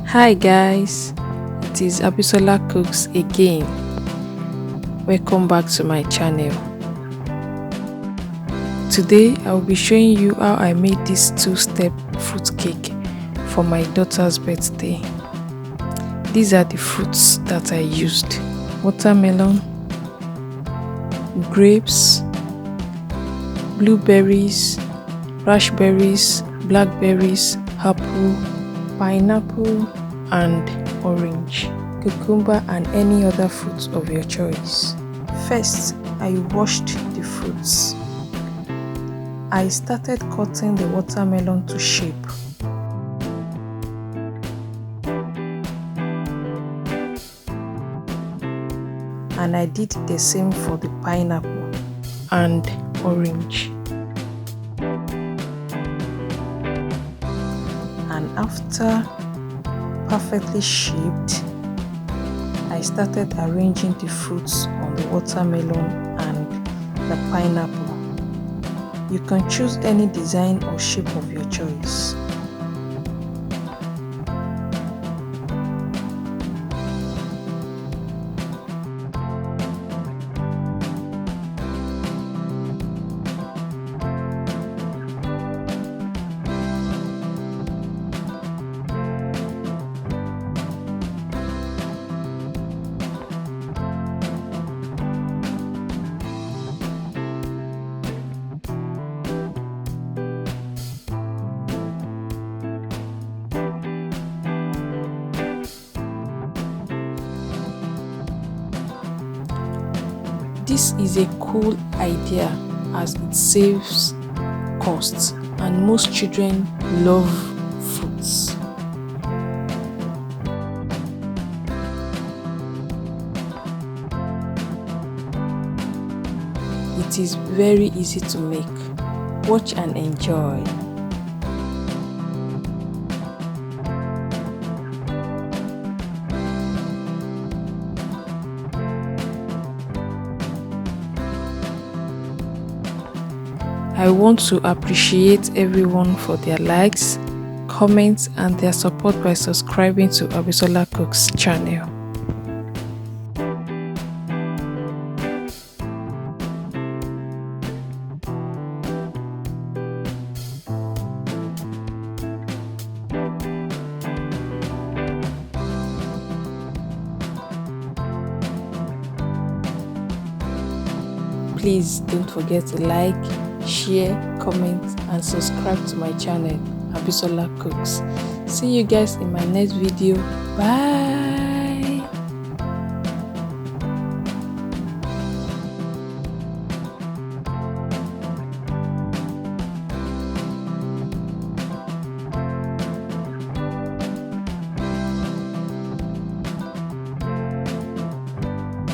Hi guys, it is Abisola Cooks again. Welcome back to my channel. Today I will be showing you how I made this two-step fruit cake for my daughter's birthday. These are the fruits that I used: watermelon, grapes, blueberries, raspberries, blackberries, apple, pineapple and orange, cucumber and any other fruit of your choice. First, I washed the fruits. I started cutting the watermelon to shape. And I did the same for the pineapple and orange. And after perfectly shaped, I started arranging the fruits on the watermelon and the pineapple. You can choose any design or shape of your choice. This is a cool idea as it saves costs and most children love fruits. It is very easy to make. Watch and enjoy. I want to appreciate everyone for their likes, comments and their support by subscribing to Abisola Cooks channel. Please don't forget to like, share, comment and subscribe to my channel Abisola Cooks. See you guys in my next video. Bye.